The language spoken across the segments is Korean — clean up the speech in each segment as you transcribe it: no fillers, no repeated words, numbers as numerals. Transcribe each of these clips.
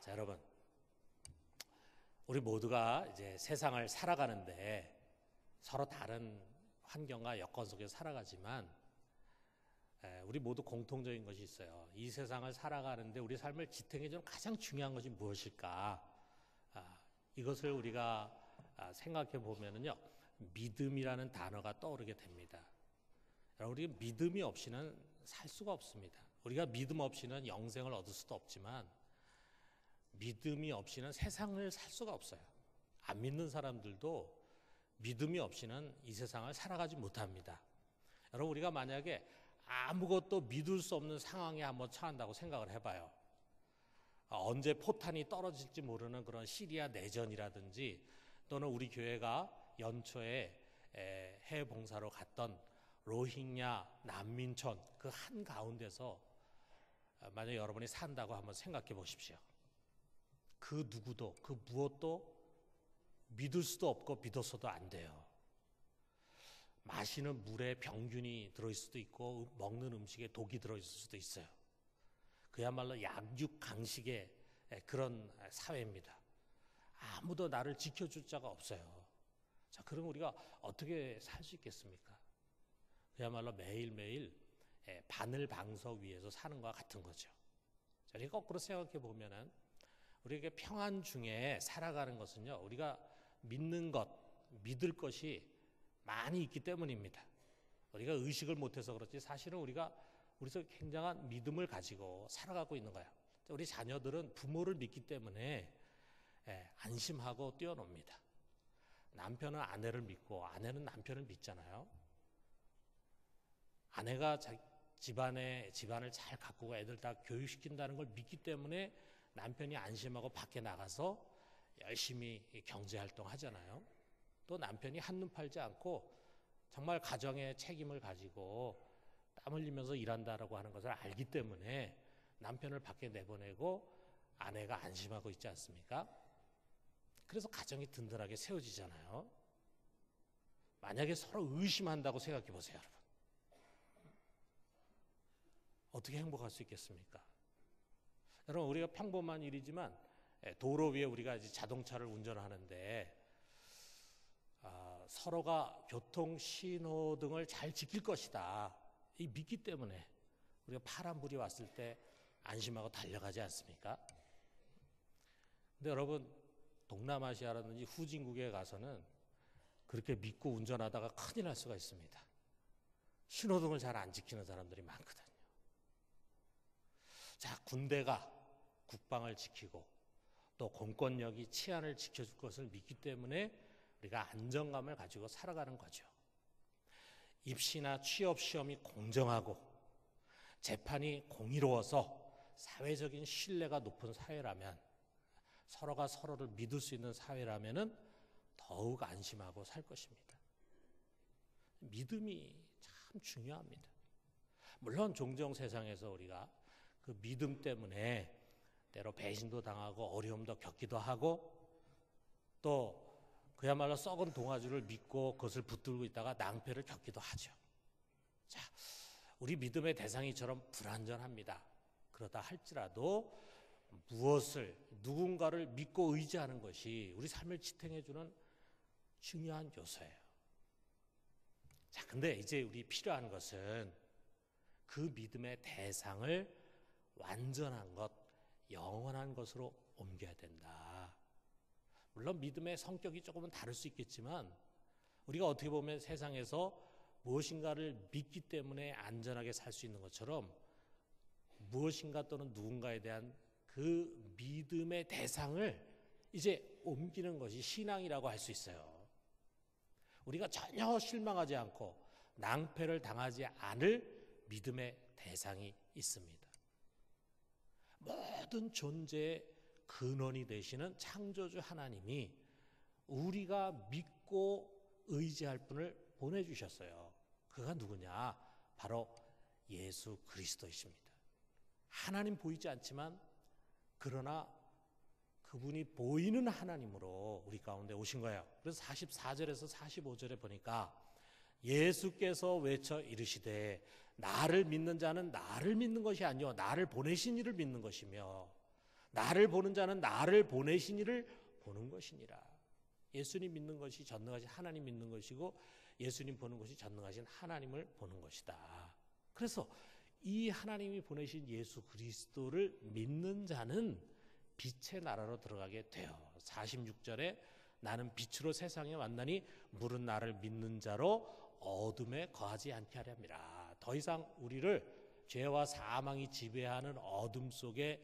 자, 여러분, 우리 모두가 이제 세상을 살아가는데 서로 다른 환경과 여건 속에서 살아가지만 우리 모두 공통적인 것이 있어요. 이 세상을 살아가는데 우리 삶을 지탱해주는 가장 중요한 것이 무엇일까? 이것을 우리가 생각해 보면은요, 믿음이라는 단어가 떠오르게 됩니다. 우리 믿음이 없이는 살 수가 없습니다. 우리가 믿음 없이는 영생을 얻을 수도 없지만 믿음이 없이는 세상을 살 수가 없어요. 안 믿는 사람들도 믿음이 없이는 이 세상을 살아가지 못합니다. 여러분, 우리가 만약에 아무것도 믿을 수 없는 상황에 한번 처한다고 생각을 해봐요. 언제 포탄이 떨어질지 모르는 그런 시리아 내전이라든지 또는 우리 교회가 연초에 해외 봉사로 갔던 로힝야 난민촌 그 한가운데서 만약 여러분이 산다고 한번 생각해 보십시오. 그 누구도 그 무엇도 믿을 수도 없고 믿어서도 안 돼요. 마시는 물에 병균이 들어있을 수도 있고 먹는 음식에 독이 들어있을 수도 있어요. 그야말로 약육강식의 그런 사회입니다. 아무도 나를 지켜줄 자가 없어요. 자, 그럼 우리가 어떻게 살 수 있겠습니까? 그야말로 매일매일 바늘방석 위에서 사는 것과 같은 거죠. 자, 우리가 거꾸로 생각해 보면은 우리에게 평안 중에 살아가는 것은요, 우리가 믿는 것, 믿을 것이 많이 있기 때문입니다. 우리가 의식을 못해서 그렇지 사실은 우리가 우리서 굉장한 믿음을 가지고 살아가고 있는 거예요. 우리 자녀들은 부모를 믿기 때문에 안심하고 뛰어놉니다. 남편은 아내를 믿고 아내는 남편을 믿잖아요. 아내가 집안을 잘 가꾸고 애들 다 교육시킨다는 걸 믿기 때문에 남편이 안심하고 밖에 나가서 열심히 경제활동 하잖아요. 또 남편이 한눈 팔지 않고 정말 가정의 책임을 가지고 땀 흘리면서 일한다라고 하는 것을 알기 때문에 남편을 밖에 내보내고 아내가 안심하고 있지 않습니까? 그래서 가정이 든든하게 세워지잖아요. 만약에 서로 의심한다고 생각해 보세요, 여러분. 어떻게 행복할 수 있겠습니까? 여러분, 우리가 평범한 일이지만 도로 위에 우리가 이제 자동차를 운전하는데 서로가 교통 신호등을 잘 지킬 것이다 이 믿기 때문에 우리가 파란불이 왔을 때 안심하고 달려가지 않습니까? 근데 여러분, 동남아시아라든지 후진국에 가서는 그렇게 믿고 운전하다가 큰일 날 수가 있습니다. 신호등을 잘 안 지키는 사람들이 많거든요. 자, 군대가 국방을 지키고 또 공권력이 치안을 지켜줄 것을 믿기 때문에 우리가 안정감을 가지고 살아가는 거죠. 입시나 취업 시험이 공정하고 재판이 공의로워서 사회적인 신뢰가 높은 사회라면, 서로가 서로를 믿을 수 있는 사회라면은 더욱 안심하고 살 것입니다. 믿음이 참 중요합니다. 물론 종종 세상에서 우리가 그 믿음 때문에 때로 배신도 당하고 어려움도 겪기도 하고 또 그야말로 썩은 동아줄을 믿고 그것을 붙들고 있다가 낭패를 겪기도 하죠. 자, 우리 믿음의 대상이처럼 불완전합니다. 그러다 할지라도 누군가를 믿고 의지하는 것이 우리 삶을 지탱해주는 중요한 요소예요. 자, 근데 이제 우리 필요한 것은 그 믿음의 대상을 완전한 것, 영원한 것으로 옮겨야 된다. 물론 믿음의 성격이 조금은 다를 수 있겠지만 우리가 어떻게 보면 세상에서 무엇인가를 믿기 때문에 안전하게 살 수 있는 것처럼 무엇인가 또는 누군가에 대한 그 믿음의 대상을 이제 옮기는 것이 신앙이라고 할 수 있어요. 우리가 전혀 실망하지 않고 낭패를 당하지 않을 믿음의 대상이 있습니다. 모든 존재의 근원이 되시는 창조주 하나님이 우리가 믿고 의지할 분을 보내주셨어요. 그가 누구냐? 바로 예수 그리스도이십니다. 하나님 보이지 않지만 그러나 그분이 보이는 하나님으로 우리 가운데 오신 거예요. 그래서 44절에서 45절에 보니까 예수께서 외쳐 이르시되 나를 믿는 자는 나를 믿는 것이 아니요 나를 보내신 이를 믿는 것이며 나를 보는 자는 나를 보내신 이를 보는 것이니라. 예수님 믿는 것이 전능하신 하나님 믿는 것이고 예수님 보는 것이 전능하신 하나님을 보는 것이다. 그래서 이 하나님이 보내신 예수 그리스도를 믿는 자는 빛의 나라로 들어가게 돼요. 46절에 나는 빛으로 세상에 왔나니 물은 나를 믿는 자로 어둠에 거하지 않게 하려 함이라. 더 이상 우리를 죄와 사망이 지배하는 어둠 속에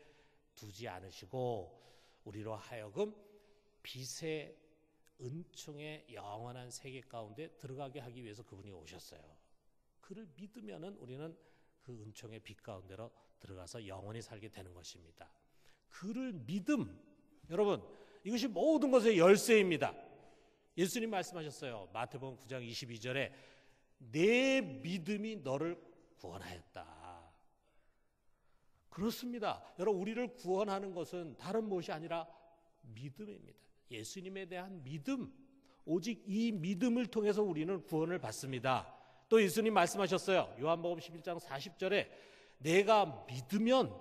두지 않으시고 우리로 하여금 빛의 은총의 영원한 세계 가운데 들어가게 하기 위해서 그분이 오셨어요. 그를 믿으면은 우리는 그 은총의 빛 가운데로 들어가서 영원히 살게 되는 것입니다. 그를 믿음, 여러분 이것이 모든 것의 열쇠입니다. 예수님 말씀하셨어요. 마태복음 9장 22절에 내 믿음이 너를 구원하였다. 그렇습니다. 여러분 우리를 구원하는 것은 다른 무엇이 아니라 믿음입니다. 예수님에 대한 믿음, 오직 이 믿음을 통해서 우리는 구원을 받습니다. 또 예수님 말씀하셨어요. 요한복음 11장 40절에 내가 믿으면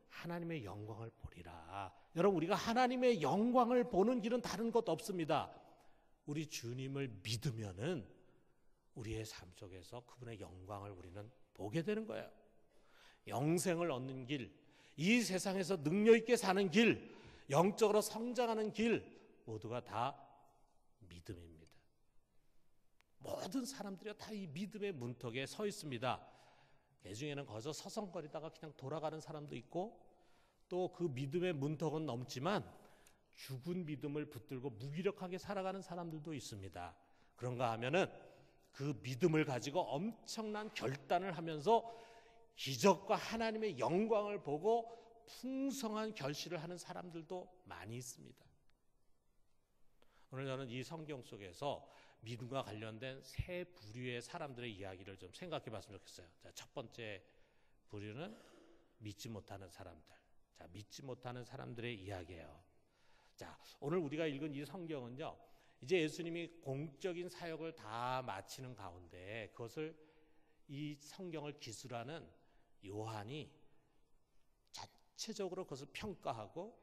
하나님의 영광을 보리라. 여러분 우리가 하나님의 영광을 보는 길은 다른 것 없습니다. 우리 주님을 믿으면은 우리의 삶 속에서 그분의 영광을 우리는 보게 되는 거예요. 영생을 얻는 길, 이 세상에서 능력 있게 사는 길, 영적으로 성장하는 길 모두가 다 믿음입니다. 모든 사람들이 다 이 믿음의 문턱에 서 있습니다. 그 중에는 거기서 서성거리다가 그냥 돌아가는 사람도 있고 또 그 믿음의 문턱은 넘지만 죽은 믿음을 붙들고 무기력하게 살아가는 사람들도 있습니다. 그런가 하면은 그 믿음을 가지고 엄청난 결단을 하면서 기적과 하나님의 영광을 보고 풍성한 결실을 하는 사람들도 많이 있습니다. 오늘 저는 이 성경 속에서 믿음과 관련된 세 부류의 사람들의 이야기를 좀 생각해 봤으면 좋겠어요. 자, 첫 번째 부류는 믿지 못하는 사람들. 자, 믿지 못하는 사람들의 이야기예요. 자, 오늘 우리가 읽은 이 성경은요, 이제 예수님이 공적인 사역을 다 마치는 가운데 그것을 이 성경을 기술하는 요한이 전체적으로 그것을 평가하고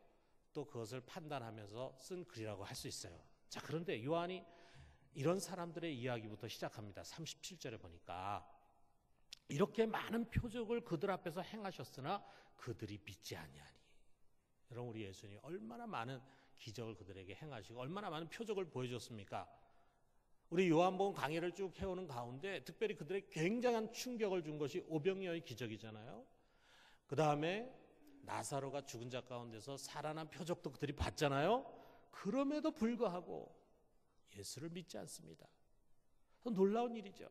또 그것을 판단하면서 쓴 글이라고 할 수 있어요. 자, 그런데 요한이 이런 사람들의 이야기부터 시작합니다. 37절에 보니까 이렇게 많은 표적을 그들 앞에서 행하셨으나 그들이 믿지 아니하니. 여러분 우리 예수님이 얼마나 많은 기적을 그들에게 행하시고 얼마나 많은 표적을 보여줬습니까? 우리 요한복음 강해를 쭉 해오는 가운데 특별히 그들의 굉장한 충격을 준 것이 오병이어의 기적이잖아요. 그 다음에 나사로가 죽은 자 가운데서 살아난 표적도 그들이 봤잖아요. 그럼에도 불구하고 예수를 믿지 않습니다. 놀라운 일이죠.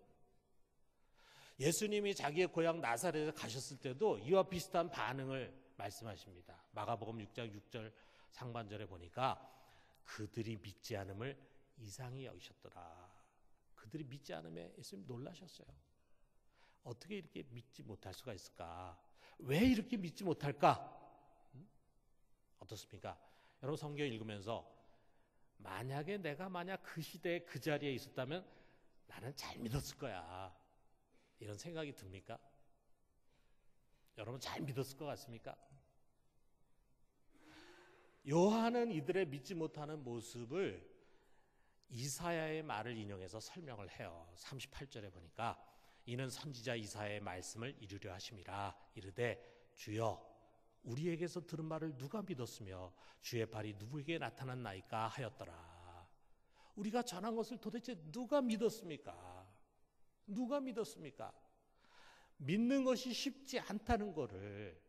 예수님이 자기의 고향 나사렛에 가셨을 때도 이와 비슷한 반응을 말씀하십니다. 마가복음 6장 6절 상반절에 보니까 그들이 믿지 않음을 이상히 여기셨더라. 그들이 믿지 않음에 예수님 놀라셨어요. 어떻게 이렇게 믿지 못할 수가 있을까? 왜 이렇게 믿지 못할까? 어떻습니까? 여러분 성경 읽으면서 만약에 내가 그 시대에 그 자리에 있었다면 나는 잘 믿었을 거야. 이런 생각이 듭니까? 여러분 잘 믿었을 것 같습니까? 요한은 이들의 믿지 못하는 모습을 이사야의 말을 인용해서 설명을 해요. 38절에 보니까 이는 선지자 이사야의 말씀을 이루려 하심이라. 이르되 주여 우리에게서 들은 말을 누가 믿었으며 주의 발이 누구에게 나타났나이까 하였더라. 우리가 전한 것을 도대체 누가 믿었습니까? 누가 믿었습니까? 믿는 것이 쉽지 않다는 것을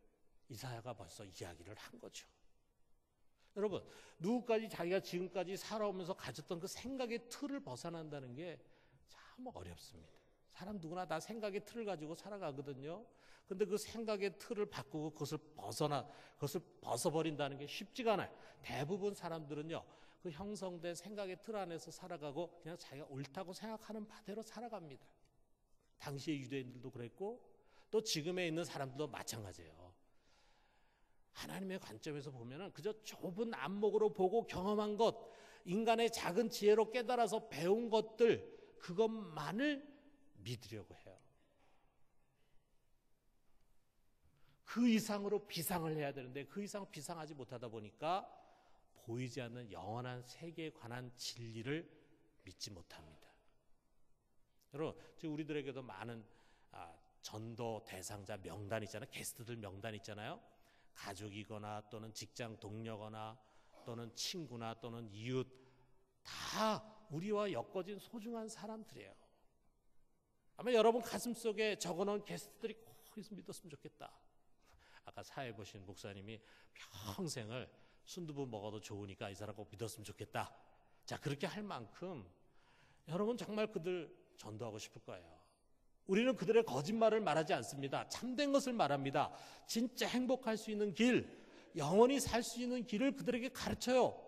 이사야가 벌써 이야기를 한 거죠. 여러분 누구까지 자기가 지금까지 살아오면서 가졌던 그 생각의 틀을 벗어난다는 게 참 어렵습니다. 사람 누구나 다 생각의 틀을 가지고 살아가거든요. 근데 그 생각의 틀을 바꾸고 그것을 벗어버린다는 게 쉽지가 않아요. 대부분 사람들은요, 그 형성된 생각의 틀 안에서 살아가고 그냥 자기가 옳다고 생각하는 바대로 살아갑니다. 당시의 유대인들도 그랬고 또 지금에 있는 사람들도 마찬가지예요. 하나님의 관점에서 보면은 그저 좁은 안목으로 보고 경험한 것, 인간의 작은 지혜로 깨달아서 배운 것들, 그것만을 믿으려고 해요. 그 이상으로 비상을 해야 되는데 그 이상 비상하지 못하다 보니까 보이지 않는 영원한 세계에 관한 진리를 믿지 못합니다. 여러분, 지금 우리들에게도 많은 전도 대상자 명단 있잖아요. 게스트들 명단 있잖아요. 가족이거나 또는 직장 동료거나 또는 친구나 또는 이웃, 다 우리와 엮어진 소중한 사람들이에요. 아마 여러분 가슴속에 적어놓은 게스트들이 꼭 있으면 믿었으면 좋겠다. 아까 사회 보신 목사님이 평생을 순두부 먹어도 좋으니까 이 사람 꼭 믿었으면 좋겠다. 자, 그렇게 할 만큼 여러분 정말 그들 전도하고 싶을 거예요. 우리는 그들의 거짓말을 말하지 않습니다. 참된 것을 말합니다. 진짜 행복할 수 있는 길, 영원히 살 수 있는 길을 그들에게 가르쳐요.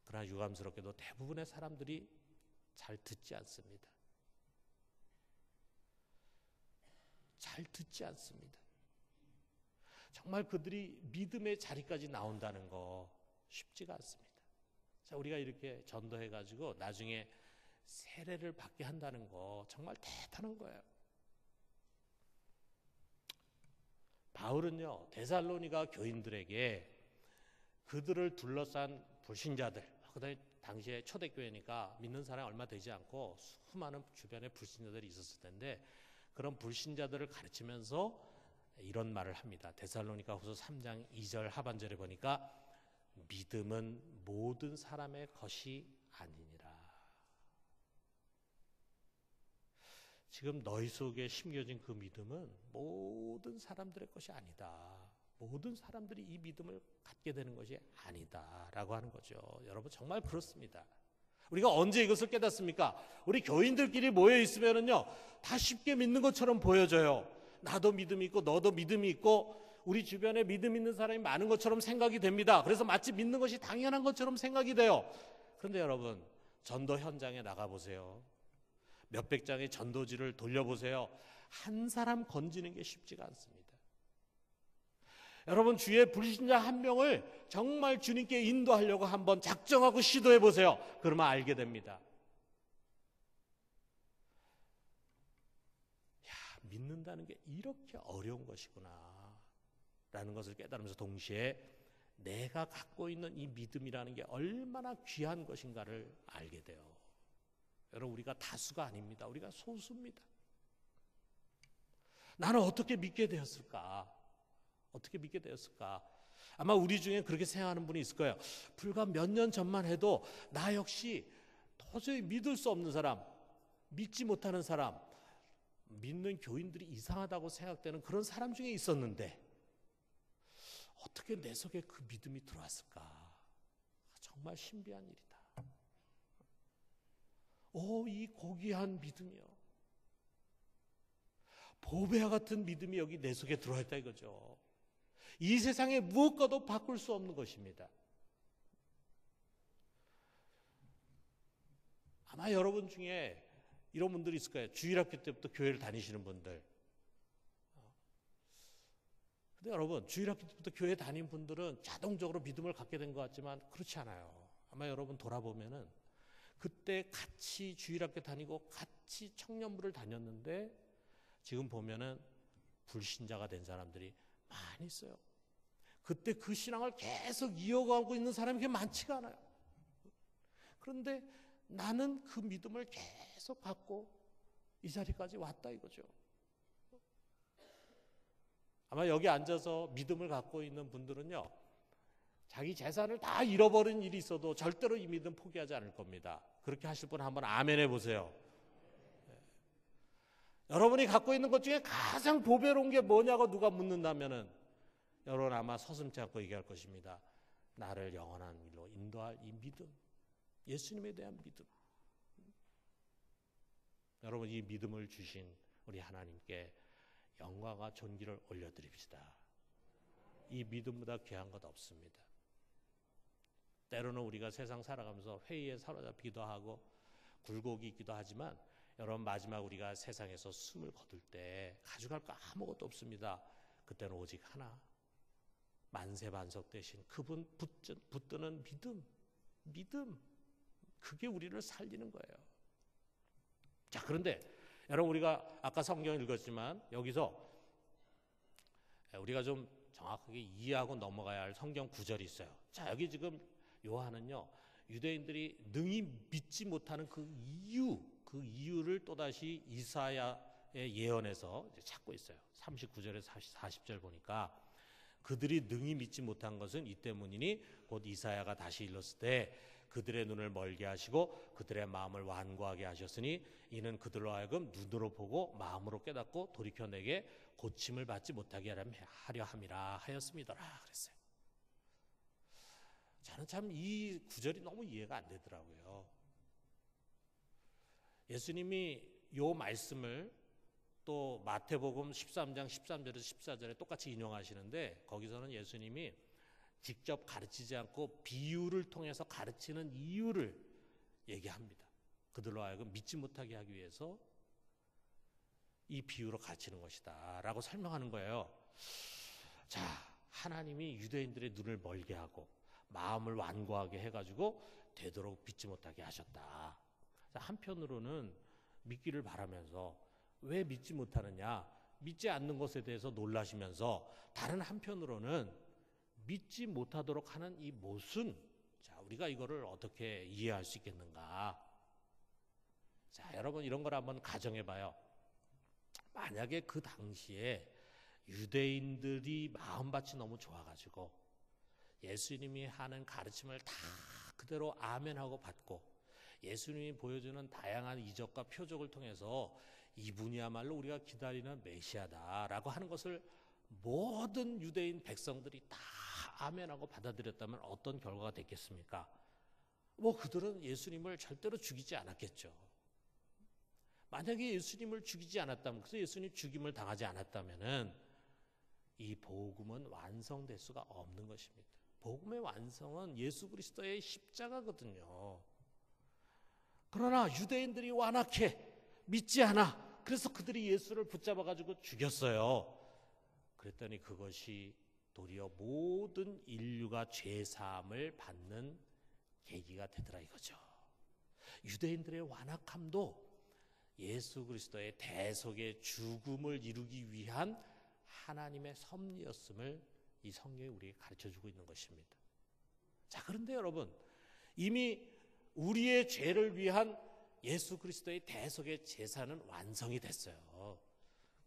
그러나 유감스럽게도 대부분의 사람들이 잘 듣지 않습니다. 잘 듣지 않습니다. 정말 그들이 믿음의 자리까지 나온다는 거 쉽지가 않습니다. 자, 우리가 이렇게 전도해가지고 나중에 세례를 받게 한다는 거 정말 대단한 거예요. 바울은요, 데살로니가 교인들에게 그들을 둘러싼 불신자들, 그다음에 당시에 초대교회니까 믿는 사람이 얼마 되지 않고 수많은 주변에 불신자들이 있었을 텐데 그런 불신자들을 가르치면서 이런 말을 합니다. 데살로니가 후서 3장 2절 하반절에 보니까 믿음은 모든 사람의 것이 아니니라. 지금 너희 속에 심겨진 그 믿음은 모든 사람들의 것이 아니다. 모든 사람들이 이 믿음을 갖게 되는 것이 아니다라고 하는 거죠. 여러분 정말 그렇습니다. 우리가 언제 이것을 깨닫습니까? 우리 교인들끼리 모여 있으면은요, 다 쉽게 믿는 것처럼 보여져요. 나도 믿음이 있고 너도 믿음이 있고 우리 주변에 믿음 있는 사람이 많은 것처럼 생각이 됩니다. 그래서 마치 믿는 것이 당연한 것처럼 생각이 돼요. 그런데 여러분, 전도 현장에 나가보세요. 몇백 장의 전도지를 돌려보세요. 한 사람 건지는 게 쉽지가 않습니다. 여러분, 주의 불신자 한 명을 정말 주님께 인도하려고 한번 작정하고 시도해 보세요. 그러면 알게 됩니다. 믿는다는 게 이렇게 어려운 것이구나 라는 것을 깨달으면서 동시에 내가 갖고 있는 이 믿음이라는 게 얼마나 귀한 것인가를 알게 돼요. 여러분, 우리가 다수가 아닙니다. 우리가 소수입니다. 나는 어떻게 믿게 되었을까? 어떻게 믿게 되었을까? 아마 우리 중에 그렇게 생각하는 분이 있을 거예요. 불과 몇 년 전만 해도 나 역시 도저히 믿을 수 없는 사람, 믿지 못하는 사람, 믿는 교인들이 이상하다고 생각되는 그런 사람 중에 있었는데 어떻게 내 속에 그 믿음이 들어왔을까? 정말 신비한 일이다. 이 고귀한 믿음이요. 보배와 같은 믿음이 여기 내 속에 들어와 있다 이거죠. 이 세상에 무엇과도 바꿀 수 없는 것입니다. 아마 여러분 중에 이런 분들이 있을 거예요. 주일학교 때부터 교회를 다니시는 분들. 근데 여러분, 주일학교 때부터 교회 다닌 분들은 자동적으로 믿음을 갖게 된 것 같지만 그렇지 않아요. 아마 여러분 돌아보면은 그때 같이 주일학교 다니고 같이 청년부를 다녔는데 지금 보면은 불신자가 된 사람들이 많이 있어요. 그때 그 신앙을 계속 이어가고 있는 사람이 그렇게 많지가 않아요. 그런데 나는 그 믿음을 계속 갖고 이 자리까지 왔다 이거죠. 아마 여기 앉아서 믿음을 갖고 있는 분들은요, 자기 재산을 다 잃어버린 일이 있어도 절대로 이 믿음 포기하지 않을 겁니다. 그렇게 하실 분 한번 아멘 해보세요. 여러분이 갖고 있는 것 중에 가장 보배로운 게 뭐냐고 누가 묻는다면은 여러분 아마 서슴지 않고 얘기할 것입니다. 나를 영원한 길로 인도할 이 믿음, 예수님에 대한 믿음. 여러분, 이 믿음을 주신 우리 하나님께 영광과 존귀를 올려드립시다. 이 믿음보다 귀한 것 없습니다. 때로는 우리가 세상 살아가면서 회의에 사로잡히기도 하고 굴곡이 있기도 하지만 여러분, 마지막 우리가 세상에서 숨을 거둘 때 가져갈 거 아무것도 없습니다. 그때는 오직 하나, 만세반석 대신 그분 붙드는 믿음, 그게 우리를 살리는 거예요. 자, 그런데 여러분, 우리가 아까 성경을 읽었지만 여기서 우리가 좀 정확하게 이해하고 넘어가야 할 성경 구절이 있어요. 자, 여기 지금 요한은요, 유대인들이 능히 믿지 못하는 그 이유를 또다시 이사야의 예언에서 이제 찾고 있어요. 39절에서 40절 보니까 그들이 능히 믿지 못한 것은 이 때문이니 곧 이사야가 다시 일렀을 때 그들의 눈을 멀게 하시고 그들의 마음을 완고하게 하셨으니 이는 그들로 하여금 눈으로 보고 마음으로 깨닫고 돌이켜 내게 고침을 받지 못하게 하려 함이라 하였습니다라 그랬어요. 저는 참 이 구절이 너무 이해가 안 되더라고요. 예수님이 요 말씀을 또 마태복음 13장 13절에서 14절에 똑같이 인용하시는데 거기서는 예수님이 직접 가르치지 않고 비유를 통해서 가르치는 이유를 얘기합니다. 그들로 하여금 믿지 못하게 하기 위해서 이 비유로 가르치는 것이다 라고 설명하는 거예요. 자, 하나님이 유대인들의 눈을 멀게 하고 마음을 완고하게 해가지고 되도록 믿지 못하게 하셨다. 한편으로는 믿기를 바라면서 왜 믿지 못하느냐, 믿지 않는 것에 대해서 놀라시면서 다른 한편으로는 믿지 못하도록 하는 이 모순, 자, 우리가 이거를 어떻게 이해할 수 있겠는가? 자, 여러분 이런 걸 한번 가정해 봐요. 만약에 그 당시에 유대인들이 마음밭이 너무 좋아가지고 예수님이 하는 가르침을 다 그대로 아멘하고 받고 예수님이 보여주는 다양한 이적과 표적을 통해서 이분이야말로 우리가 기다리는 메시아다라고 하는 것을 모든 유대인 백성들이 다 아멘하고 받아들였다면 어떤 결과가 됐겠습니까? 뭐 그들은 예수님을 절대로 죽이지 않았겠죠. 만약에 예수님을 죽이지 않았다면, 그래서 예수님 죽임을 당하지 않았다면은 이 복음은 완성될 수가 없는 것입니다. 복음의 완성은 예수 그리스도의 십자가거든요. 그러나 유대인들이 완악해 믿지 않아. 그래서 그들이 예수를 붙잡아 가지고 죽였어요. 그랬더니 그것이 도리어 모든 인류가 죄 사함을 받는 계기가 되더라 이거죠. 유대인들의 완악함도 예수 그리스도의 대속의 죽음을 이루기 위한 하나님의 섭리였음을 이 성경이 우리에게 가르쳐주고 있는 것입니다. 자, 그런데 여러분, 이미 우리의 죄를 위한 예수 그리스도의 대속의 제사는 완성이 됐어요.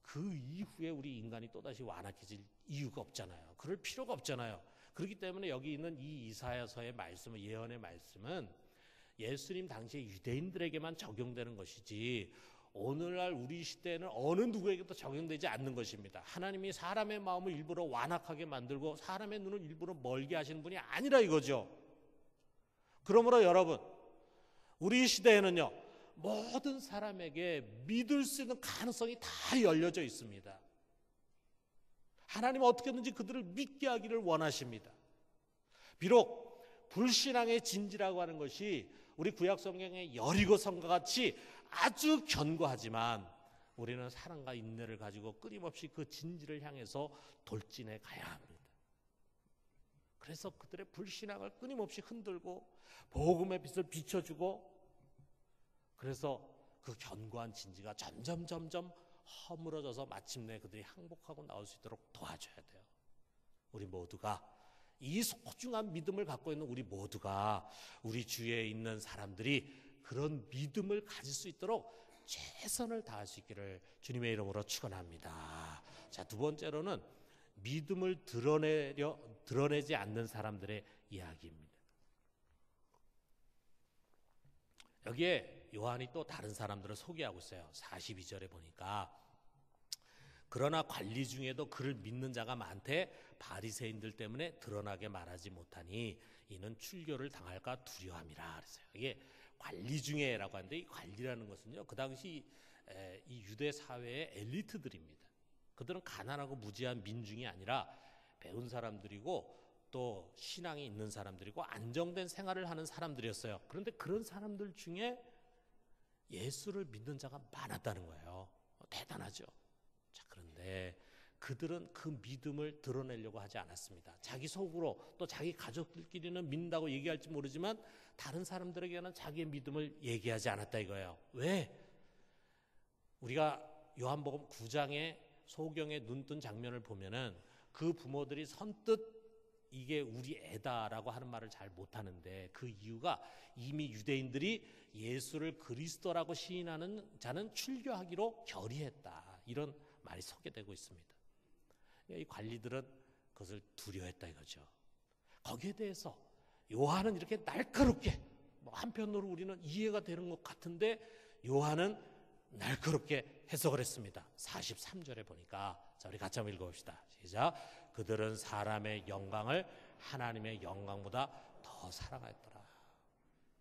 그 이후에 우리 인간이 또다시 완악해질 이유가 없잖아요. 그럴 필요가 없잖아요. 그렇기 때문에 여기 있는 이 이사야서의 말씀은, 예언의 말씀은 예수님 당시에 유대인들에게만 적용되는 것이지 오늘날 우리 시대에는 어느 누구에게도 적용되지 않는 것입니다. 하나님이 사람의 마음을 일부러 완악하게 만들고 사람의 눈을 일부러 멀게 하시는 분이 아니라 이거죠. 그러므로 여러분, 우리 시대에는요, 모든 사람에게 믿을 수 있는 가능성이 다 열려져 있습니다. 하나님은 어떻게든지 그들을 믿게 하기를 원하십니다. 비록 불신앙의 진지라고 하는 것이 우리 구약 성경의 여리고 성과 같이 아주 견고하지만 우리는 사랑과 인내를 가지고 끊임없이 그 진지를 향해서 돌진해 가야 합니다. 그래서 그들의 불신앙을 끊임없이 흔들고 복음의 빛을 비춰주고, 그래서 그 견고한 진지가 점점 허물어져서 마침내 그들이 항복하고 나올 수 있도록 도와줘야 돼요. 우리 모두가 이 소중한 믿음을 갖고 있는 우리 모두가, 우리 주위에 있는 사람들이 그런 믿음을 가질 수 있도록 최선을 다할 수 있기를 주님의 이름으로 축원합니다. 자, 두 번째로는 믿음을 드러내지 않는 사람들의 이야기입니다. 여기에 요한이 또 다른 사람들을 소개하고 있어요. 42절에 보니까 그러나 관리 중에도 그를 믿는 자가 많되 바리새인들 때문에 드러나게 말하지 못하니 이는 출교를 당할까 두려움이라 그랬어요. 이게 관리 중에라고 하는데, 이 관리라는 것은요, 그 당시 이 유대 사회의 엘리트들입니다. 그들은 가난하고 무지한 민중이 아니라 배운 사람들이고 또 신앙이 있는 사람들이고 안정된 생활을 하는 사람들이었어요. 그런데 그런 사람들 중에 예수를 믿는 자가 많았다는 거예요. 대단하죠. 자, 그런데 그들은 그 믿음을 드러내려고 하지 않았습니다. 자기 속으로, 또 자기 가족들끼리는 믿는다고 얘기할지 모르지만 다른 사람들에게는 자기의 믿음을 얘기하지 않았다 이거예요. 왜? 우리가 요한복음 9장의 소경의 눈뜬 장면을 보면은 그 부모들이 선뜻 이게 우리 애다라고 하는 말을 잘 못하는데 그 이유가 이미 유대인들이 예수를 그리스도라고 시인하는 자는 출교하기로 결의했다, 이런 말이 소개되고 있습니다. 이 관리들은 그것을 두려워했다 이거죠. 거기에 대해서 요한은 이렇게 날카롭게, 한편으로 우리는 이해가 되는 것 같은데 요한은 날카롭게 해석을 했습니다. 43절에 보니까, 자, 우리 같이 한번 읽어봅시다. 시작. 그들은 사람의 영광을 하나님의 영광보다 더 사랑하였더라.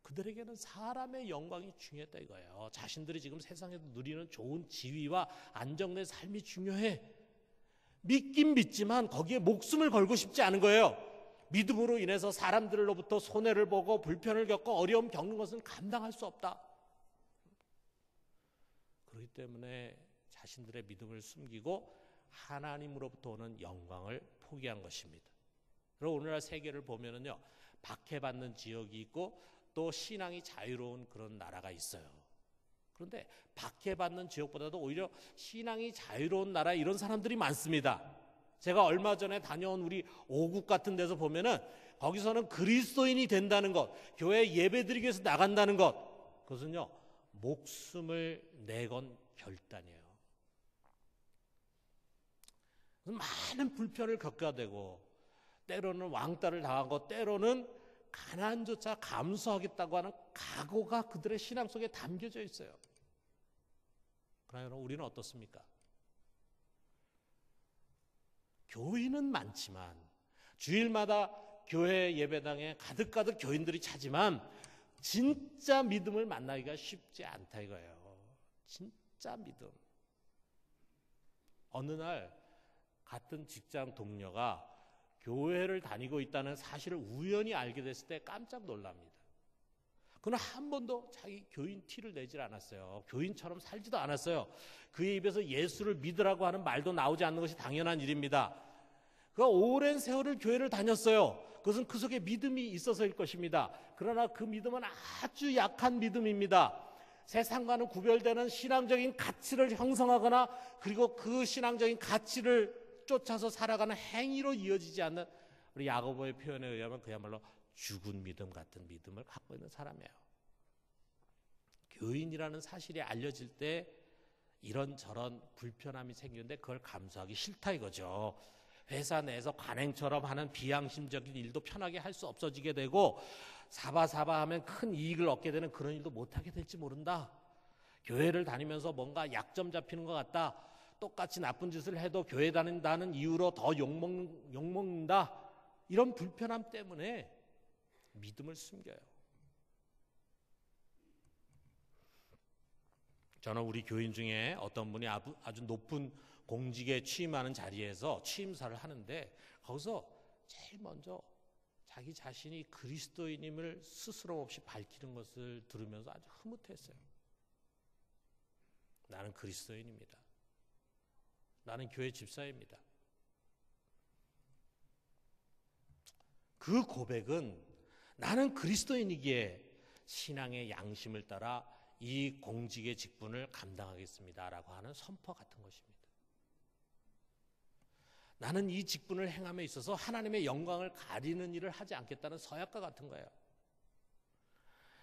그들에게는 사람의 영광이 중요했다 이거예요. 자신들이 지금 세상에서 누리는 좋은 지위와 안정된 삶이 중요해. 믿긴 믿지만 거기에 목숨을 걸고 싶지 않은 거예요. 믿음으로 인해서 사람들로부터 손해를 보고 불편을 겪고 어려움 겪는 것은 감당할 수 없다. 그렇기 때문에 자신들의 믿음을 숨기고 하나님으로부터 오는 영광을 포기한 것입니다. 그리고 오늘날 세계를 보면은요, 박해받는 지역이 있고 또 신앙이 자유로운 그런 나라가 있어요. 그런데 박해받는 지역보다도 오히려 신앙이 자유로운 나라에 이런 사람들이 많습니다. 제가 얼마 전에 다녀온 우리 오국 같은 데서 보면은 거기서는 그리스도인이 된다는 것, 교회 예배드리기 위해서 나간다는 것, 그것은요 목숨을 내건 결단이에요. 많은 불편을 겪어야 되고, 때로는 왕따를 당하고, 때로는 가난조차 감수하겠다고 하는 각오가 그들의 신앙 속에 담겨져 있어요. 그러나 우리는 어떻습니까? 교인은 많지만, 주일마다 교회 예배당에 가득가득 교인들이 차지만 진짜 믿음을 만나기가 쉽지 않다 이거예요. 진짜 믿음. 어느 날 같은 직장 동료가 교회를 다니고 있다는 사실을 우연히 알게 됐을 때 깜짝 놀랍니다. 그는 한 번도 자기 교인 티를 내질 않았어요. 교인처럼 살지도 않았어요. 그의 입에서 예수를 믿으라고 하는 말도 나오지 않는 것이 당연한 일입니다. 그가 오랜 세월을 교회를 다녔어요. 그것은 그 속에 믿음이 있어서일 것입니다. 그러나 그 믿음은 아주 약한 믿음입니다. 세상과는 구별되는 신앙적인 가치를 형성하거나 그리고 그 신앙적인 가치를 쫓아서 살아가는 행위로 이어지지 않는, 우리 야고보의 표현에 의하면 그야말로 죽은 믿음 같은 믿음을 갖고 있는 사람이에요. 교인이라는 사실이 알려질 때 이런저런 불편함이 생기는데 그걸 감수하기 싫다 이거죠. 회사 내에서 관행처럼 하는 비양심적인 일도 편하게 할 수 없어지게 되고, 사바사바하면 큰 이익을 얻게 되는 그런 일도 못하게 될지 모른다. 교회를 다니면서 뭔가 약점 잡히는 것 같다. 똑같이 나쁜 짓을 해도 교회 다닌다는 이유로 더 욕먹는다. 이런 불편함 때문에 믿음을 숨겨요. 저는 우리 교인 중에 어떤 분이 아주 높은 공직에 취임하는 자리에서 취임사를 하는데, 거기서 제일 먼저 자기 자신이 그리스도인임을 스스럼 없이 밝히는 것을 들으면서 아주 흐뭇했어요. 나는 그리스도인입니다. 나는 교회 집사입니다. 그 고백은 나는 그리스도인이기에 신앙의 양심을 따라 이 공직의 직분을 감당하겠습니다라고 하는 선포 같은 것입니다. 나는 이 직분을 행함에 있어서 하나님의 영광을 가리는 일을 하지 않겠다는 서약과 같은 거예요.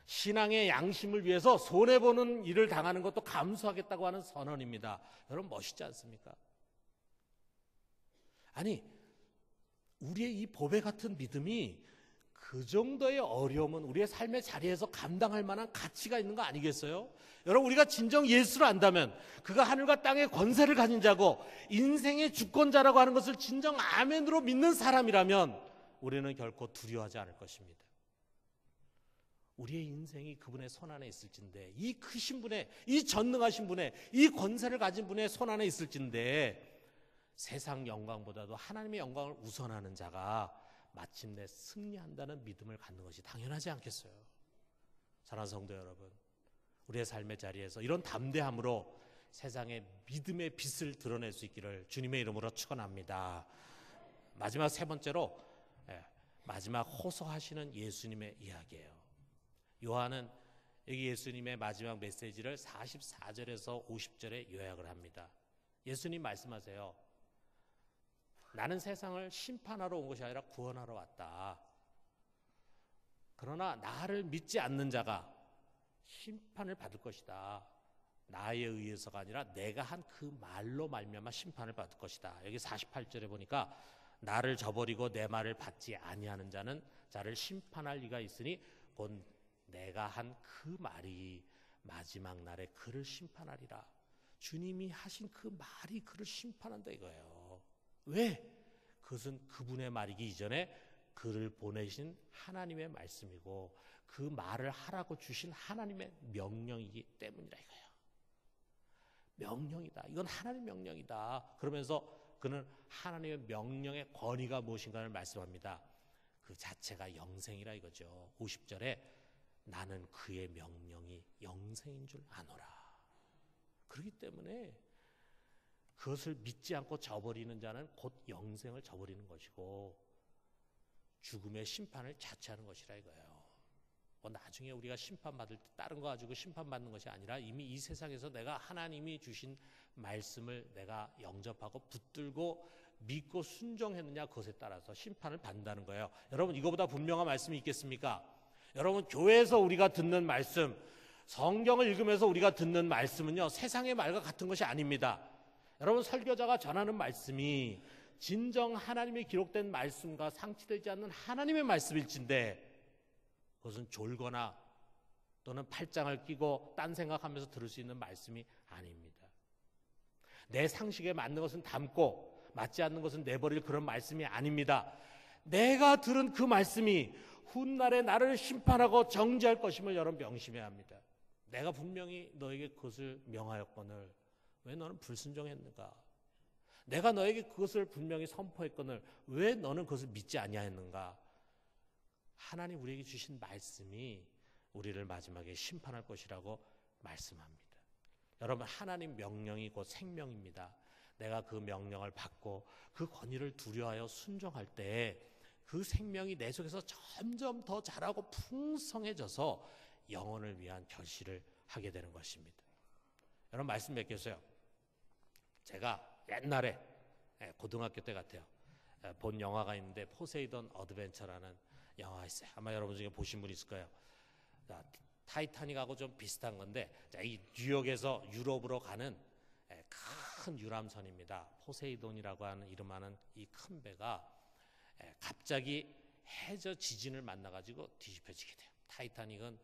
신앙의 양심을 위해서 손해보는 일을 당하는 것도 감수하겠다고 하는 선언입니다. 여러분 멋있지 않습니까? 아니, 우리의 이 보배 같은 믿음이 그 정도의 어려움은 우리의 삶의 자리에서 감당할 만한 가치가 있는 거 아니겠어요? 여러분, 우리가 진정 예수를 안다면, 그가 하늘과 땅의 권세를 가진 자고 인생의 주권자라고 하는 것을 진정 아멘으로 믿는 사람이라면 우리는 결코 두려워하지 않을 것입니다. 우리의 인생이 그분의 손 안에 있을진데, 이 크신 분의, 이 전능하신 분의, 이 권세를 가진 분의 손 안에 있을진데, 세상 영광보다도 하나님의 영광을 우선하는 자가 마침내 승리한다는 믿음을 갖는 것이 당연하지 않겠어요? 사랑하는 성도 여러분, 우리의 삶의 자리에서 이런 담대함으로 세상의 믿음의 빛을 드러낼 수 있기를 주님의 이름으로 축원합니다. 마지막 세 번째로, 마지막 호소하시는 예수님의 이야기예요. 요한은 여기 예수님의 마지막 메시지를 44절에서 50절에 요약을 합니다. 예수님 말씀하세요. 나는 세상을 심판하러 온 것이 아니라 구원하러 왔다. 그러나 나를 믿지 않는 자가 심판을 받을 것이다. 나에 의해서가 아니라 내가 한 그 말로 말미암아 심판을 받을 것이다. 여기 48절에 보니까 나를 저버리고 내 말을 받지 아니하는 자는 자를 심판할 리가 있으니 곧 내가 한 그 말이 마지막 날에 그를 심판하리라. 주님이 하신 그 말이 그를 심판한다 이거예요. 왜? 그것은 그분의 말이기 이전에 그를 보내신 하나님의 말씀이고 그 말을 하라고 주신 하나님의 명령이기 때문이라 이거예요. 명령이다. 이건 하나님의 명령이다. 그러면서 그는 하나님의 명령의 권위가 무엇인가를 말씀합니다. 그 자체가 영생이라 이거죠. 50절에 나는 그의 명령이 영생인 줄 아노라. 그렇기 때문에 그것을 믿지 않고 저버리는 자는 곧 영생을 저버리는 것이고 죽음의 심판을 자체하는 것이라 이거예요. 나중에 우리가 심판받을 때 다른 거 가지고 심판받는 것이 아니라 이미 이 세상에서 내가 하나님이 주신 말씀을 내가 영접하고 붙들고 믿고 순종했느냐 그것에 따라서 심판을 받는다는 거예요. 여러분 이거보다 분명한 말씀이 있겠습니까? 여러분 교회에서 우리가 듣는 말씀, 성경을 읽으면서 우리가 듣는 말씀은요 세상의 말과 같은 것이 아닙니다. 여러분 설교자가 전하는 말씀이 진정 하나님의 기록된 말씀과 상치되지 않는 하나님의 말씀일진데 그것은 졸거나 또는 팔짱을 끼고 딴 생각하면서 들을 수 있는 말씀이 아닙니다. 내 상식에 맞는 것은 담고 맞지 않는 것은 내버릴 그런 말씀이 아닙니다. 내가 들은 그 말씀이 훗날에 나를 심판하고 정죄할 것임을 여러분 명심해야 합니다. 내가 분명히 너에게 그것을 명하였거늘 왜 너는 불순종했는가? 내가 너에게 그것을 분명히 선포했거늘 왜 너는 그것을 믿지 아니하였는가? 하나님 우리에게 주신 말씀이 우리를 마지막에 심판할 것이라고 말씀합니다. 여러분 하나님 명령이 곧 생명입니다. 내가 그 명령을 받고 그 권위를 두려워하여 순종할 때 그 생명이 내 속에서 점점 더 자라고 풍성해져서 영혼을 위한 결실을 하게 되는 것입니다. 여러분 말씀 맺겠어요. 제가 옛날에 고등학교 때 같아요. 본 영화가 있는데 포세이돈 어드벤처라는 영화가 있어요. 아마 여러분 중에 보신 분 있을 거예요. 타이타닉하고 좀 비슷한 건데 이 뉴욕에서 유럽으로 가는 큰 유람선입니다. 포세이돈이라고 하는 이름하는 이 큰 배가 갑자기 해저 지진을 만나가지고 뒤집혀지게 돼요. 타이타닉은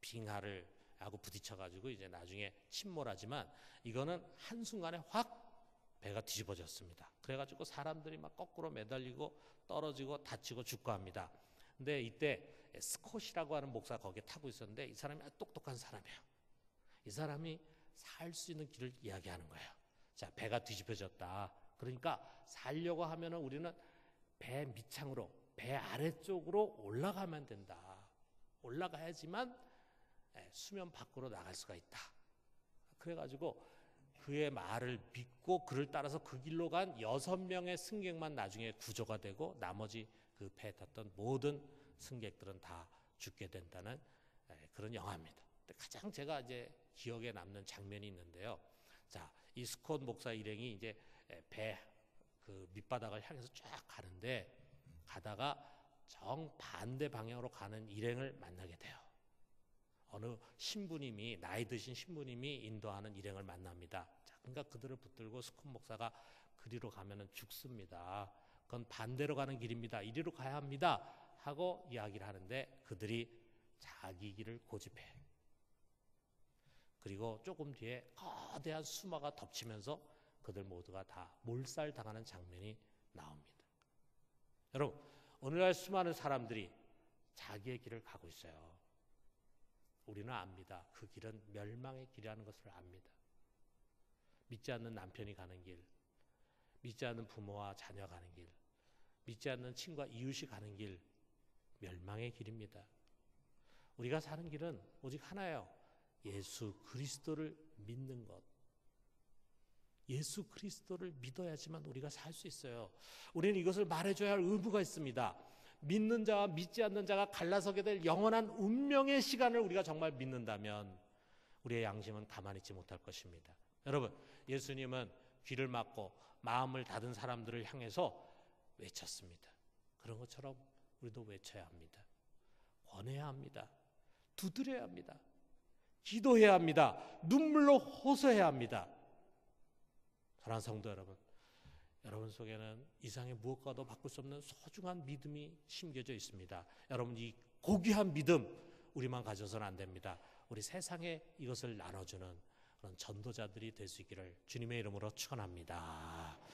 빙하를 하고 부딪혀가지고 이제 나중에 침몰하지만 이거는 한순간에 확 배가 뒤집어졌습니다. 그래가지고 사람들이 막 거꾸로 매달리고 떨어지고 다치고 죽고 합니다. 근데 이때 스콧이라고 하는 목사가 거기에 타고 있었는데 이 사람이 똑똑한 사람이에요. 이 사람이 살 수 있는 길을 이야기하는 거예요. 자, 배가 뒤집혀졌다. 그러니까 살려고 하면은 우리는 배 밑창으로 배 아래쪽으로 올라가면 된다. 올라가야지만 수면 밖으로 나갈 수가 있다. 그래가지고 그의 말을 믿고 그를 따라서 그 길로 간 6명의 승객만 나중에 구조가 되고 나머지 그 배에 탔던 모든 승객들은 다 죽게 된다는 그런 영화입니다. 가장 제가 이제 기억에 남는 장면이 있는데요. 자, 이 스콧 목사 일행이 이제 배 그 밑바닥을 향해서 쫙 가는데 가다가 정반대 방향으로 가는 일행을 만나게 돼요. 어느 신부님이 나이 드신 신부님이 인도하는 일행을 만납니다. 자, 그러니까 그들을 붙들고 스콧 목사가 그리로 가면은 죽습니다. 그건 반대로 가는 길입니다. 이리로 가야 합니다. 하고 이야기를 하는데 그들이 자기 길을 고집해. 그리고 조금 뒤에 거대한 수마가 덮치면서 그들 모두가 다 몰살당하는 장면이 나옵니다. 여러분, 오늘날 수많은 사람들이 자기의 길을 가고 있어요. 우리는 압니다. 그 길은 멸망의 길이라는 것을 압니다. 믿지 않는 남편이 가는 길, 믿지 않는 부모와 자녀가 가는 길, 믿지 않는 친구와 이웃이 가는 길, 멸망의 길입니다. 우리가 사는 길은 오직 하나예요. 예수 그리스도를 믿는 것. 예수 그리스도를 믿어야지만 우리가 살 수 있어요. 우리는 이것을 말해줘야 할 의무가 있습니다. 믿는 자와 믿지 않는 자가 갈라서게 될 영원한 운명의 시간을 우리가 정말 믿는다면 우리의 양심은 가만히 있지 못할 것입니다. 여러분, 예수님은 귀를 막고 마음을 닫은 사람들을 향해서 외쳤습니다. 그런 것처럼 우리도 외쳐야 합니다. 권해야 합니다. 두드려야 합니다. 기도해야 합니다. 눈물로 호소해야 합니다. 사랑하는 성도 여러분, 여러분 속에는 이상의 무엇과도 바꿀 수 없는 소중한 믿음이 심겨져 있습니다. 여러분, 이 고귀한 믿음 우리만 가져서는 안 됩니다. 우리 세상에 이것을 나눠주는 그런 전도자들이 될 수 있기를 주님의 이름으로 축원합니다.